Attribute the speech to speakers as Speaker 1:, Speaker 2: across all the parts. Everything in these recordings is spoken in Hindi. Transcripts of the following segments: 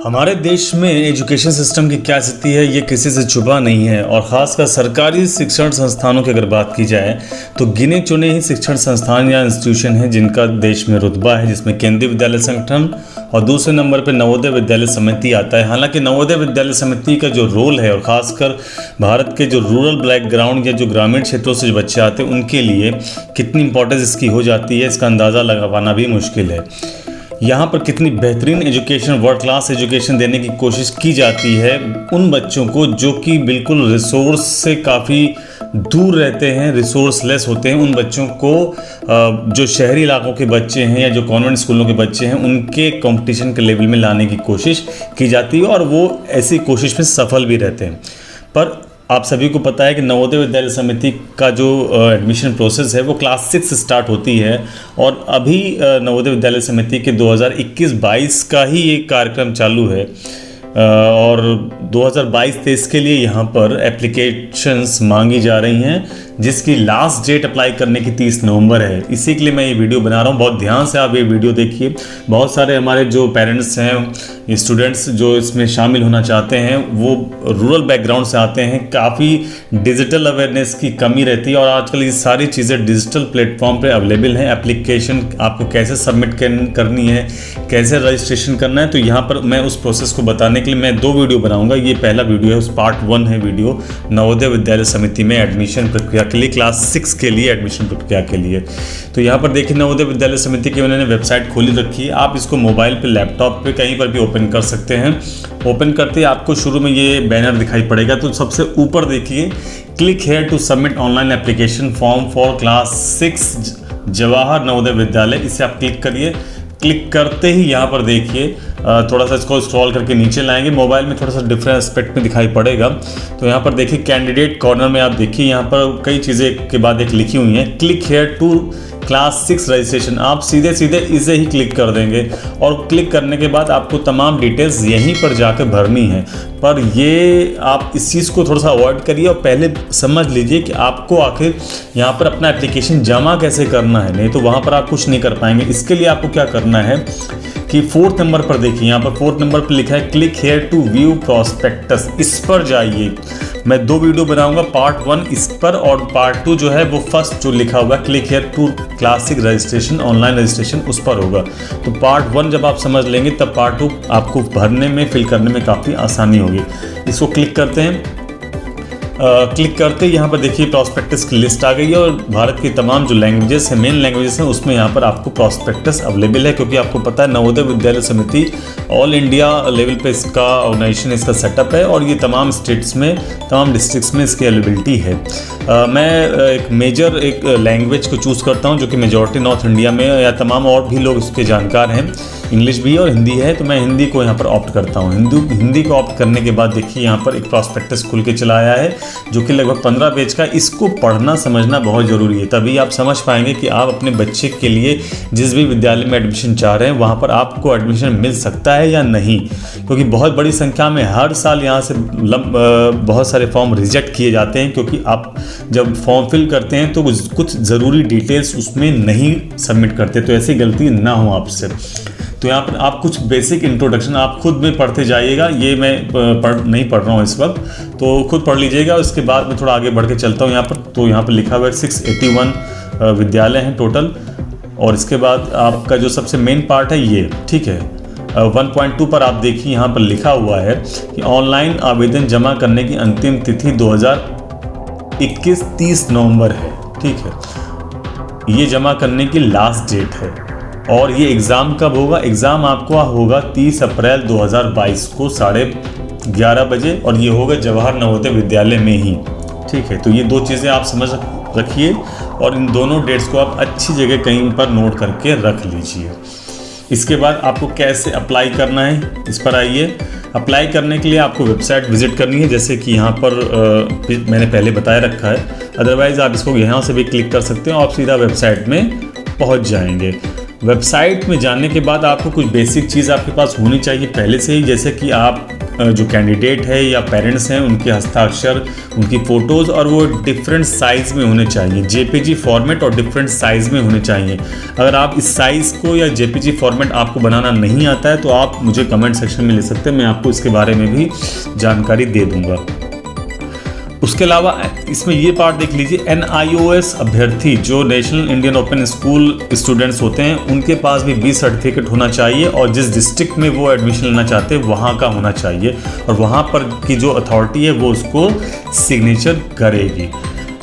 Speaker 1: हमारे देश में एजुकेशन सिस्टम की क्या स्थिति है ये किसी से छुपा नहीं है। और ख़ासकर सरकारी शिक्षण संस्थानों की अगर बात की जाए तो गिने चुने ही शिक्षण संस्थान या इंस्टीट्यूशन हैं जिनका देश में रुतबा है, जिसमें केंद्रीय विद्यालय संगठन और दूसरे नंबर पर नवोदय विद्यालय समिति आता है। हालांकि नवोदय विद्यालय समिति का जो रोल है और ख़ासकर भारत के जो रूरल बैकग्राउंड या जो ग्रामीण क्षेत्रों से जो बच्चे आते हैं उनके लिए कितनी इंपॉर्टेंस इसकी हो जाती है, इसका अंदाज़ा लगा पाना भी मुश्किल है। यहाँ पर कितनी बेहतरीन एजुकेशन, वर्ल्ड क्लास एजुकेशन देने की कोशिश की जाती है उन बच्चों को जो कि बिल्कुल रिसोर्स से काफ़ी दूर रहते हैं, रिसोर्सलेस होते हैं। उन बच्चों को जो शहरी इलाकों के बच्चे हैं या जो कॉन्वेंट स्कूलों के बच्चे हैं उनके कंपटीशन के लेवल में लाने की कोशिश की जाती है और वो ऐसी कोशिश में सफल भी रहते हैं। पर आप सभी को पता है कि नवोदय विद्यालय समिति का जो एडमिशन प्रोसेस है वो क्लास 6 स्टार्ट होती है और अभी नवोदय विद्यालय समिति के 2021-22 का ही ये कार्यक्रम चालू है और 2022-23 के लिए यहाँ पर एप्लीकेशंस मांगी जा रही हैं जिसकी लास्ट डेट अप्लाई करने की 30 नवंबर है। इसी के लिए मैं ये वीडियो बना रहा हूँ। बहुत ध्यान से आप ये वीडियो देखिए। बहुत सारे हमारे जो पेरेंट्स हैं, स्टूडेंट्स जो इसमें शामिल होना चाहते हैं वो रूरल बैकग्राउंड से आते हैं। काफ़ी डिजिटल अवेयरनेस की कमी रहती है और आजकल ये सारी चीज़ें डिजिटल प्लेटफॉर्म पे अवेलेबल हैं। एप्लीकेशन आपको कैसे सबमिट करनी है, कैसे रजिस्ट्रेशन करना है, तो यहाँ पर मैं उस प्रोसेस को बताने के लिए मैं 2 वीडियो बनाऊँगा। ये पहला वीडियो है, उस पार्ट 1 है वीडियो नवोदय विद्यालय समिति में एडमिशन प्रक्रिया के लिए, क्लास 6 के लिए एडमिशन प्रक्रिया के लिए। तो यहाँ पर देखिए नवोदय विद्यालय समिति की उन्होंने वेबसाइट खोली रखी है। आप इसको मोबाइल पे, लैपटॉप पे, कहीं पर भी ओपन कर सकते हैं। ओपन करते ही आपको शुरू में ये बैनर दिखाई पड़ेगा। तो सबसे ऊपर देखिए, click here to submit online application form for class 6 Jawahar Navodaya Vidyalaya. इसे आप क्लिक करिए। क्लिक करते ही यहाँ पर देखिए थोड़ा सा इसको स्क्रॉल करके नीचे लाएंगे। मोबाइल में थोड़ा सा डिफरेंट एस्पेक्ट में दिखाई पड़ेगा। तो यहाँ पर देखिए कैंडिडेट कॉर्नर में आप देखिए यहाँ पर कई चीज़ें के बाद एक लिखी हुई हैं, click here to class 6 registration. आप सीधे इसे ही क्लिक कर देंगे और क्लिक करने के बाद आपको तमाम डिटेल्स यहीं पर जाकर भरनी है। पर ये आप इस चीज़ को थोड़ा सा अवॉइड करिए और पहले समझ लीजिए कि आपको आखिर यहाँ पर अपना एप्लीकेशन जमा कैसे करना है, नहीं तो वहाँ पर आप कुछ नहीं कर पाएंगे। इसके लिए आपको क्या करना है कि 4th नंबर पर देखिए, यहाँ पर 4th नंबर पर लिखा है click here to view prospectus. इस पर जाइए। मैं 2 वीडियो बनाऊंगा, पार्ट 1 इस पर और पार्ट 2 जो है वो फर्स्ट जो लिखा हुआ है click here to class 6 registration, online registration, उस पर होगा। तो पार्ट 1 जब आप समझ लेंगे तब पार्ट 2 आपको भरने में, फिल करने में काफ़ी आसानी होगी। इसको क्लिक करते हैं। क्लिक करते यहाँ पर देखिए प्रॉस्पेक्टस की लिस्ट आ गई है और भारत की तमाम जो लैंग्वेजेस हैं, मेन लैंग्वेजेस हैं, उसमें यहाँ पर आपको प्रॉस्पेक्टस अवेलेबल है। क्योंकि आपको पता है नवोदय विद्यालय समिति ऑल इंडिया लेवल पे इसका ऑर्गेनाइजेशन, इसका सेटअप है और ये तमाम स्टेट्स में, तमाम डिस्ट्रिक्ट्स में इसकी अवेलेबिलिटी है। मैं एक लैंग्वेज को चूज़ करता हूँ जो कि मेजॉरिटी नॉर्थ इंडिया में या तमाम और भी लोग इसके जानकार हैं, इंग्लिश भी और हिंदी है, तो मैं हिंदी को यहाँ पर ऑप्ट करता हूँ। हिंदी को ऑप्ट करने के बाद देखिए यहाँ पर एक प्रॉस्पेक्टस खुल के चला आया है जो कि लगभग 15 पेज का। इसको पढ़ना समझना बहुत ज़रूरी है, तभी आप समझ पाएंगे कि आप अपने बच्चे के लिए जिस भी विद्यालय में एडमिशन चाह रहे हैं वहाँ पर आपको एडमिशन मिल सकता है या नहीं। क्योंकि बहुत बड़ी संख्या में हर साल यहाँ से बहुत सारे फॉर्म रिजेक्ट किए जाते हैं क्योंकि आप जब फॉर्म फिल करते हैं तो कुछ ज़रूरी डिटेल्स उसमें नहीं सबमिट करते। तो ऐसी गलती ना हो आपसे। तो यहाँ पर आप कुछ बेसिक इंट्रोडक्शन आप खुद में पढ़ते जाइएगा। ये मैं नहीं पढ़ रहा हूँ इस वक्त, तो खुद पढ़ लीजिएगा। उसके बाद मैं थोड़ा आगे बढ़ के चलता हूँ यहाँ पर। तो यहाँ पर लिखा हुआ है 681 विद्यालय हैं टोटल। और इसके बाद आपका जो सबसे मेन पार्ट है ये, ठीक है, 1.2 पर आप देखिए यहाँ पर लिखा हुआ है कि ऑनलाइन आवेदन जमा करने की अंतिम तिथि 2021 30 नवंबर है। ठीक है, ये जमा करने की लास्ट डेट है। और ये एग्ज़ाम कब होगा? एग्ज़ाम आपको होगा 30 अप्रैल 2022 को 11:30 बजे और ये होगा जवाहर नवोदय विद्यालय में ही। ठीक है, तो ये 2 चीज़ें आप समझ रखिए और इन दोनों डेट्स को आप अच्छी जगह कहीं पर नोट करके रख लीजिए। इसके बाद आपको कैसे अप्लाई करना है, इस पर आइए। अप्लाई करने के लिए आपको वेबसाइट विजिट करनी है, जैसे कि यहाँ पर मैंने पहले बताया रखा है। अदरवाइज़ आप इसको यहाँ से भी क्लिक कर सकते हैं और आप सीधा वेबसाइट में पहुँच जाएंगे। वेबसाइट में जाने के बाद आपको कुछ बेसिक चीज़ आपके पास होनी चाहिए पहले से ही, जैसे कि आप जो कैंडिडेट है या पेरेंट्स हैं उनके हस्ताक्षर, उनकी फ़ोटोज़, और वो डिफरेंट साइज़ में होने चाहिए, जेपीजी फॉर्मेट और डिफरेंट साइज़ में होने चाहिए। अगर आप इस साइज़ को या जेपीजी फॉर्मेट आपको बनाना नहीं आता है तो आप मुझे कमेंट सेक्शन में ले सकते हैं, मैं आपको इसके बारे में भी जानकारी दे दूँगा। उसके अलावा इसमें ये पार्ट देख लीजिए, NIOS अभ्यर्थी जो national Indian open school students होते हैं उनके पास भी 20 सर्टिफिकेट होना चाहिए, और जिस डिस्ट्रिक्ट में वो एडमिशन लेना चाहते हैं वहाँ का होना चाहिए, और वहाँ पर की जो अथॉरिटी है वो उसको सिग्नेचर करेगी।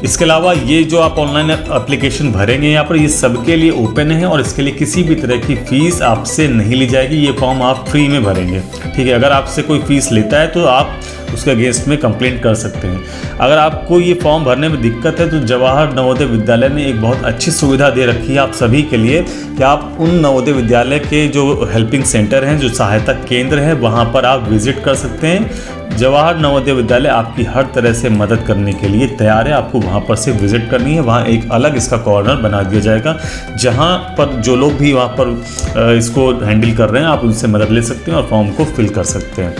Speaker 1: इसके अलावा ये जो आप ऑनलाइन एप्लीकेशन भरेंगे यहाँ पर, ये सबके लिए ओपन है और इसके लिए किसी भी तरह की फ़ीस आपसे नहीं ली जाएगी। ये फॉर्म आप फ्री में भरेंगे, ठीक है। अगर आपसे कोई फ़ीस लेता है तो आप उसके अगेंस्ट में कंप्लेंट कर सकते हैं। अगर आपको ये फॉर्म भरने में दिक्कत है तो जवाहर नवोदय विद्यालय ने एक बहुत अच्छी सुविधा दे रखी है आप सभी के लिए कि आप उन नवोदय विद्यालय के जो हेल्पिंग सेंटर हैं, जो सहायता केंद्र हैं, वहाँ पर आप विजिट कर सकते हैं। जवाहर नवोदय विद्यालय आपकी हर तरह से मदद करने के लिए तैयार है। आपको वहाँ पर से विजिट करनी है, वहाँ एक अलग इसका कॉर्नर बना दिया जाएगा जहाँ पर जो लोग भी वहाँ पर इसको हैंडल कर रहे हैं आप उनसे मदद ले सकते हैं और फॉर्म को फिल कर सकते हैं।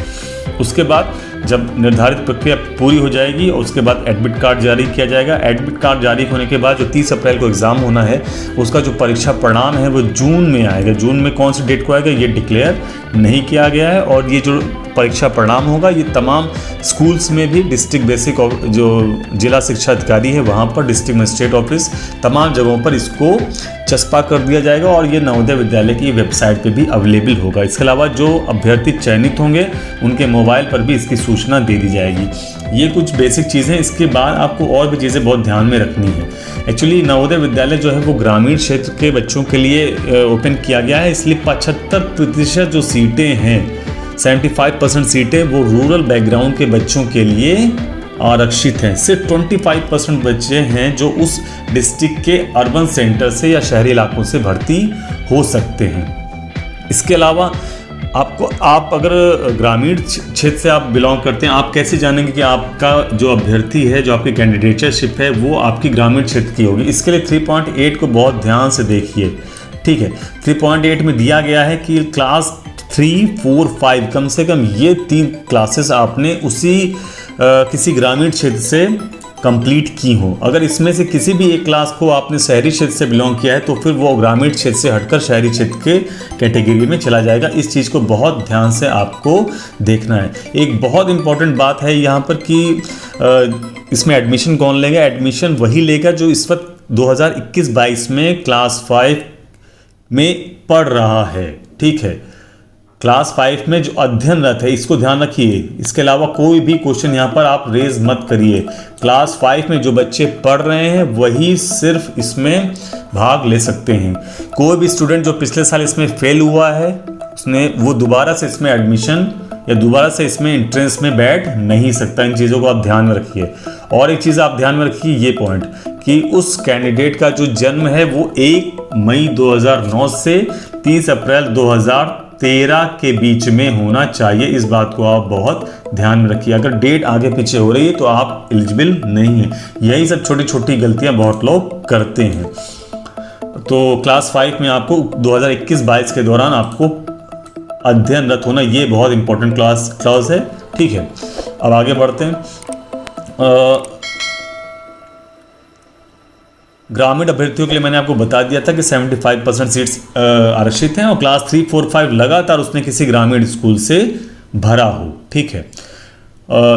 Speaker 1: उसके बाद जब निर्धारित प्रक्रिया पूरी हो जाएगी और उसके बाद एडमिट कार्ड जारी किया जाएगा। एडमिट कार्ड जारी होने के बाद जो 30 अप्रैल को एग्ज़ाम होना है उसका जो परीक्षा परिणाम है वो जून में आएगा। जून में कौन सी डेट को आएगा ये डिक्लेयर नहीं किया गया है, और ये जो परीक्षा परिणाम होगा ये तमाम स्कूल्स में भी डिस्ट्रिक्ट बेसिक जो जिला शिक्षा अधिकारी है वहाँ पर, डिस्ट्रिक्ट मजिस्ट्रेट ऑफिस, तमाम जगहों पर इसको चस्पा कर दिया जाएगा और ये नवोदय विद्यालय की वेबसाइट पे भी अवेलेबल होगा। इसके अलावा जो अभ्यर्थी चयनित होंगे उनके मोबाइल पर भी इसकी सूचना दे दी जाएगी। ये कुछ बेसिक चीज़ें। इसके बाद आपको और भी चीज़ें बहुत ध्यान में रखनी है। एक्चुअली नवोदय विद्यालय जो है वो ग्रामीण क्षेत्र के बच्चों के लिए ओपन किया गया है, इसलिए 75% जो सीटें हैं, 75% सीटें वो रूरल बैकग्राउंड के बच्चों के लिए आरक्षित हैं। सिर्फ 25% बच्चे हैं जो उस डिस्ट्रिक्ट के अर्बन सेंटर से या शहरी इलाकों से भर्ती हो सकते हैं। इसके अलावा आप अगर ग्रामीण क्षेत्र से आप बिलोंग करते हैं, आप कैसे जानेंगे कि आपका जो अभ्यर्थी है, जो आपकी कैंडिडेटशिप है वो आपकी ग्रामीण क्षेत्र की होगी। इसके लिए 3.8 को बहुत ध्यान से देखिए, ठीक है। 3.8 में दिया गया है कि क्लास 3, 4, 5 कम से कम ये 3 क्लासेस आपने उसी किसी ग्रामीण क्षेत्र से कंप्लीट की हो। अगर इसमें से किसी भी एक क्लास को आपने शहरी क्षेत्र से बिलोंग किया है तो फिर वो ग्रामीण क्षेत्र से हटकर शहरी क्षेत्र के कैटेगरी में चला जाएगा। इस चीज़ को बहुत ध्यान से आपको देखना है। एक बहुत इंपॉर्टेंट बात है यहाँ पर कि इसमें एडमिशन कौन लेगा। एडमिशन वही लेगा जो इस वक्त 2021-22 में क्लास 5 में पढ़ रहा है, ठीक है। क्लास 5 में जो अध्ययनरत है इसको ध्यान रखिए। इसके अलावा कोई भी क्वेश्चन यहाँ पर आप रेज मत करिए। क्लास 5 में जो बच्चे पढ़ रहे हैं वही सिर्फ इसमें भाग ले सकते हैं। कोई भी स्टूडेंट जो पिछले साल इसमें फेल हुआ है वो दोबारा से इसमें एडमिशन या दोबारा से इसमें एंट्रेंस में बैठ नहीं सकता। इन चीज़ों को आप ध्यान में रखिए। और एक चीज़ आप ध्यान में रखिए ये पॉइंट कि उस कैंडिडेट का जो जन्म है वो 1 मई 2009 से 30 अप्रैल 2013 के बीच में होना चाहिए। इस बात को आप बहुत ध्यान में रखिए। अगर डेट आगे पीछे हो रही है तो आप एलिजिबल नहीं है। यही सब छोटी छोटी गलतियां बहुत लोग करते हैं। तो क्लास 5 में आपको 2021-22 के दौरान आपको अध्ययनरत होना, ये बहुत इंपॉर्टेंट क्लॉज है, ठीक है। अब आगे बढ़ते हैं। ग्रामीण अभ्यर्थियों के लिए मैंने आपको बता दिया था कि 75% सीट्स आरक्षित हैं और क्लास 3, 4, 5 लगातार उसने किसी ग्रामीण स्कूल से भरा हो, ठीक है।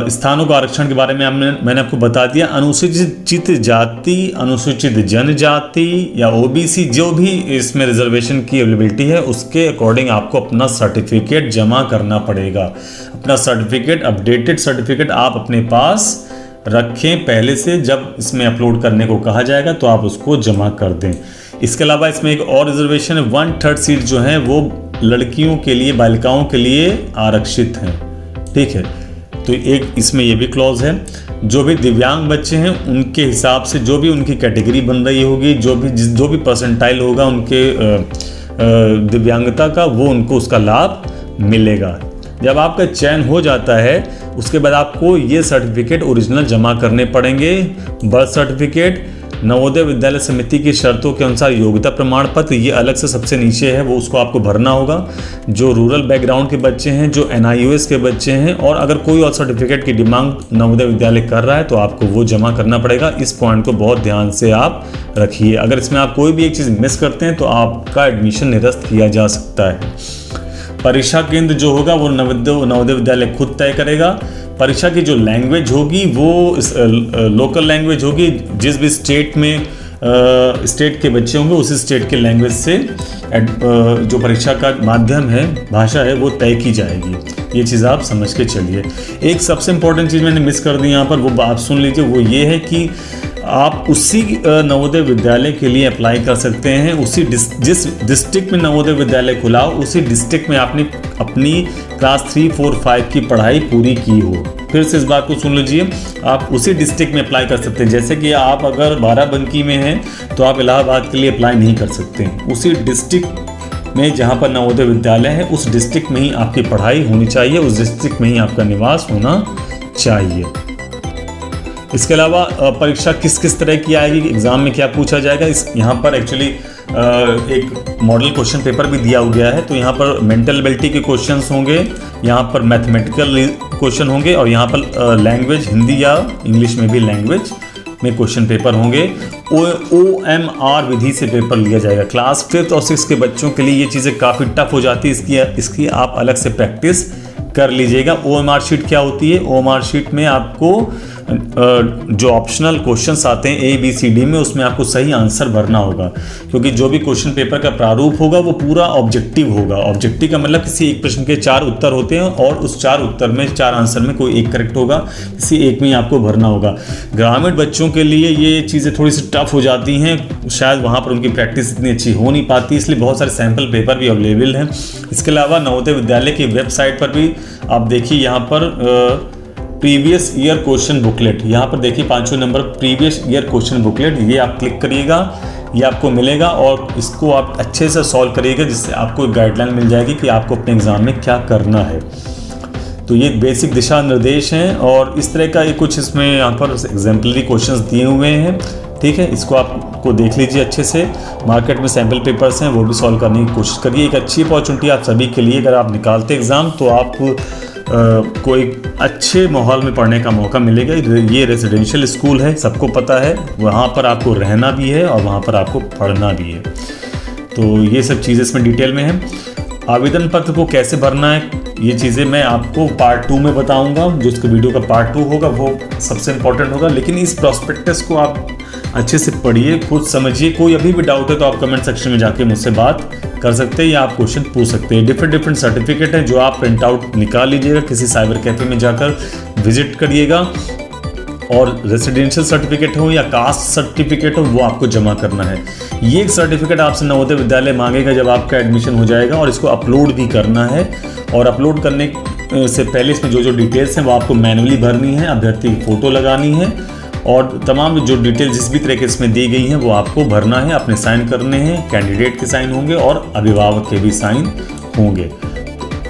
Speaker 1: स्थानों का आरक्षण के बारे में मैंने आपको बता दिया। अनुसूचित जाति, अनुसूचित जनजाति या ओबीसी जो भी इसमें रिजर्वेशन की अवेलेबिलिटी है उसके अकॉर्डिंग आपको अपना सर्टिफिकेट जमा करना पड़ेगा। अपना सर्टिफिकेट, अपडेटेड सर्टिफिकेट आप अपने पास रखें पहले से। जब इसमें अपलोड करने को कहा जाएगा तो आप उसको जमा कर दें। इसके अलावा इसमें एक और रिजर्वेशन है, 1/3 सीट जो है वो लड़कियों के लिए, बालिकाओं के लिए आरक्षित हैं, ठीक है। तो एक इसमें ये भी क्लॉज है। जो भी दिव्यांग बच्चे हैं उनके हिसाब से जो भी उनकी कैटेगरी बन रही होगी, जो भी परसेंटाइल होगा उनके दिव्यांगता का, वो उनको उसका लाभ मिलेगा। जब आपका चयन हो जाता है उसके बाद आपको ये सर्टिफिकेट ओरिजिनल जमा करने पड़ेंगे। बर्थ सर्टिफिकेट, नवोदय विद्यालय समिति की शर्तों के अनुसार योग्यता प्रमाण पत्र, ये अलग से सबसे नीचे है, वो उसको आपको भरना होगा। जो रूरल बैकग्राउंड के बच्चे हैं, जो NIOS के बच्चे हैं, और अगर कोई और सर्टिफिकेट की डिमांड नवोदय विद्यालय कर रहा है तो आपको वो जमा करना पड़ेगा। इस पॉइंट को बहुत ध्यान से आप रखिए। अगर इसमें आप कोई भी एक चीज़ मिस करते हैं तो आपका एडमिशन निरस्त किया जा सकता है। परीक्षा केंद्र जो होगा वो नवोदय विद्यालय खुद तय करेगा। परीक्षा की जो लैंग्वेज होगी वो लोकल लैंग्वेज होगी। जिस भी स्टेट में स्टेट के बच्चे होंगे उसी स्टेट के लैंग्वेज से जो परीक्षा का माध्यम है, भाषा है, वो तय की जाएगी। ये चीज़ आप समझ के चलिए। एक सबसे इम्पोर्टेंट चीज़ मैंने मिस कर दी यहाँ पर, वो आप सुन लीजिए। वो ये है कि आप उसी नवोदय विद्यालय के लिए अप्लाई कर सकते हैं, उसी जिस डिस्ट्रिक्ट में नवोदय विद्यालय खुला हो उसी डिस्ट्रिक्ट में आपने अपनी क्लास 3, 4, 5 की पढ़ाई पूरी की हो। फिर से इस बात को सुन लीजिए, आप उसी डिस्ट्रिक्ट में अप्लाई कर सकते हैं। जैसे कि आप अगर बाराबंकी में हैं तो आप इलाहाबाद के लिए अप्लाई नहीं कर सकते। उसी डिस्ट्रिक्ट में जहाँ पर नवोदय विद्यालय है उस डिस्ट्रिक्ट में ही आपकी पढ़ाई होनी चाहिए, उस डिस्ट्रिक्ट में ही आपका निवास होना चाहिए। इसके अलावा परीक्षा किस किस तरह की आएगी, एग्जाम में क्या पूछा जाएगा, यहाँ पर एक्चुअली एक मॉडल क्वेश्चन पेपर भी दिया गया है। तो यहाँ पर मेंटल एबिलिटी के क्वेश्चंस होंगे, यहाँ पर मैथमेटिकल क्वेश्चन होंगे, और यहाँ पर लैंग्वेज, हिंदी या इंग्लिश में भी लैंग्वेज में क्वेश्चन पेपर होंगे। OMR विधि से पेपर लिया जाएगा। क्लास 5th और 6th के बच्चों के लिए ये चीज़ें काफ़ी टफ हो जाती है, इसकी आप अलग से प्रैक्टिस कर लीजिएगा। OMR शीट क्या होती है? OMR शीट में आपको जो ऑप्शनल क्वेश्चंस आते हैं ABCD में, उसमें आपको सही आंसर भरना होगा, क्योंकि जो भी क्वेश्चन पेपर का प्रारूप होगा वो पूरा ऑब्जेक्टिव होगा। ऑब्जेक्टिव का मतलब किसी एक प्रश्न के 4 उत्तर होते हैं और उस 4 उत्तर में 4 आंसर में कोई एक करेक्ट होगा, किसी एक में ही आपको भरना होगा। ग्रामीण बच्चों के लिए ये चीज़ें थोड़ी सी टफ हो जाती हैं, शायद वहाँ पर उनकी प्रैक्टिस इतनी अच्छी हो नहीं पाती, इसलिए बहुत सारे सैम्पल पेपर भी अवेलेबल हैं। इसके अलावा नवोदय विद्यालय की वेबसाइट पर भी आप देखिए, यहाँ पर प्रीवियस ईयर क्वेश्चन बुकलेट, यहाँ पर देखिए 5वें number previous year question booklet, ये आप क्लिक करिएगा, ये आपको मिलेगा और इसको आप अच्छे से सॉल्व करिएगा, जिससे आपको एक गाइडलाइन मिल जाएगी कि आपको अपने एग्जाम में क्या करना है। तो ये बेसिक दिशा निर्देश हैं और इस तरह का ये कुछ इसमें यहाँ पर एग्जाम्पलरी क्वेश्चंस दिए हुए हैं। ठीक है, इसको आपको देख लीजिए अच्छे से। मार्केट में सैम्पल पेपर्स हैं, वो भी सॉल्व करने की कोशिश करिए। एक अच्छी अपॉर्चुनिटी आप सभी के लिए, अगर आप निकालते एग्ज़ाम तो आप कोई अच्छे माहौल में पढ़ने का मौका मिलेगा। ये रेजिडेंशियल स्कूल है, सबको पता है, वहाँ पर आपको रहना भी है और वहाँ पर आपको पढ़ना भी है। तो ये सब चीज़ें इसमें डिटेल में है। आवेदन पत्र को कैसे भरना है, ये चीज़ें मैं आपको पार्ट 2 में बताऊंगा। जो इसका वीडियो का पार्ट 2 होगा वो सबसे इम्पोर्टेंट होगा, लेकिन इस प्रॉस्पेक्टस को आप अच्छे से पढ़िए, खुद समझिए। कोई अभी भी डाउट है तो आप कमेंट सेक्शन में जाके मुझसे बात कर सकते हैं या आप क्वेश्चन पूछ सकते हैं। डिफरेंट सर्टिफिकेट हैं जो आप प्रिंट आउट निकाल लीजिएगा, किसी साइबर कैफे में जाकर विजिट करिएगा, और रेसिडेंशियल सर्टिफिकेट हो या कास्ट सर्टिफिकेट हो वो आपको जमा करना है। ये एक सर्टिफिकेट आपसे नवोदय विद्यालय मांगेगा जब आपका एडमिशन हो जाएगा, और इसको अपलोड भी करना है। और अपलोड करने से पहले इसमें जो डिटेल्स हैं वो आपको मैनुअली भरनी है, अभ्यर्थी की फ़ोटो लगानी है, और तमाम जो डिटेल जिस भी तरह के इसमें दी गई हैं वो आपको भरना है, अपने साइन करने हैं, कैंडिडेट के साइन होंगे और अभिभावक के भी साइन होंगे।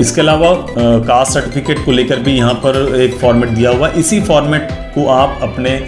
Speaker 1: इसके अलावा कास्ट सर्टिफिकेट को लेकर भी यहाँ पर एक फॉर्मेट दिया हुआ है। इसी फॉर्मेट को आप अपने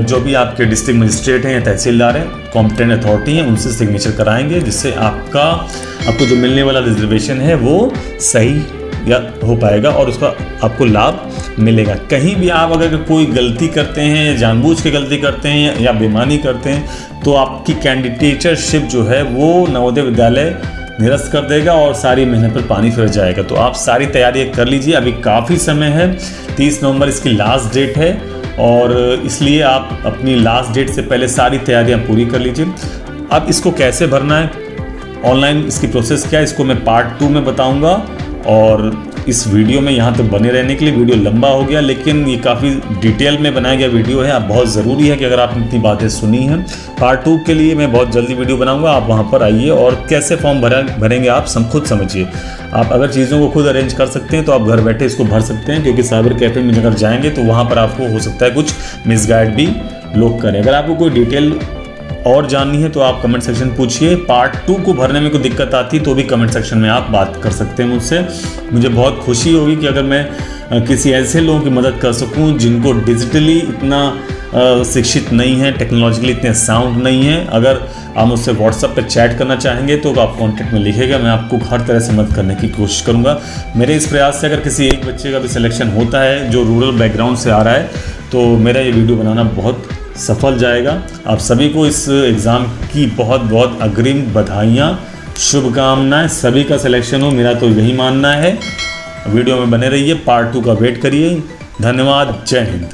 Speaker 1: जो भी आपके डिस्ट्रिक्ट मजिस्ट्रेट हैं या तहसीलदार हैं, कॉम्पिटेंट अथॉरिटी हैं, उनसे सिग्नेचर कराएंगे, जिससे आपको जो मिलने वाला रिजर्वेशन है वो सही या हो पाएगा और उसका आपको लाभ मिलेगा। कहीं भी आप अगर कोई गलती करते हैं, जानबूझ के गलती करते हैं या बेईमानी करते हैं, तो आपकी कैंडिडेटशिप जो है वो नवोदय विद्यालय निरस्त कर देगा और सारी मेहनत पर पानी फिर जाएगा। तो आप सारी तैयारियां कर लीजिए, अभी काफ़ी समय है। 30 नवंबर इसकी लास्ट डेट है और इसलिए आप अपनी लास्ट डेट से पहले सारी तैयारियां पूरी कर लीजिए। अब इसको कैसे भरना है, ऑनलाइन इसकी प्रोसेस क्या है, इसको मैं पार्ट 2 में बताऊंगा। और इस वीडियो में यहाँ तक बने रहने के लिए, वीडियो लंबा हो गया लेकिन ये काफ़ी डिटेल में बनाया गया वीडियो है। आप बहुत ज़रूरी है कि अगर आपने इतनी बातें सुनी हैं, पार्ट 2 के लिए मैं बहुत जल्दी वीडियो बनाऊंगा। आप वहाँ पर आइए और कैसे फॉर्म भरेंगे आप खुद समझिए। आप अगर चीज़ों को खुद अरेंज कर सकते हैं तो आप घर बैठे इसको भर सकते हैं, क्योंकि साइबर कैफे में अगर जाएंगे तो वहाँ पर आपको हो सकता है कुछ मिसगाइड भी लोग करें। अगर आपको कोई डिटेल और जाननी है तो आप कमेंट सेक्शन पूछिए। पार्ट 2 को भरने में कोई दिक्कत आती तो भी कमेंट सेक्शन में आप बात कर सकते हैं मुझसे। मुझे बहुत खुशी होगी कि अगर मैं किसी ऐसे लोगों की मदद कर सकूं जिनको डिजिटली इतना शिक्षित नहीं हैं, टेक्नोलॉजिकली इतने साउंड नहीं हैं। अगर आप मुझसे व्हाट्सएप पे चैट करना चाहेंगे तो आप कॉन्टैक्ट में लिखिएगा, मैं आपको हर तरह से मदद करने की कोशिश करूँगा। मेरे इस प्रयास से अगर किसी एक बच्चे का भी सिलेक्शन होता है जो रूरल बैकग्राउंड से आ रहा है, तो मेरा ये वीडियो बनाना बहुत सफल जाएगा। आप सभी को इस एग्ज़ाम की बहुत बहुत अग्रिम बधाइयाँ, शुभकामनाएं। सभी का सिलेक्शन हो, मेरा तो यही मानना है। वीडियो में बने रहिए, पार्ट 2 का वेट करिए। धन्यवाद, जय हिंद।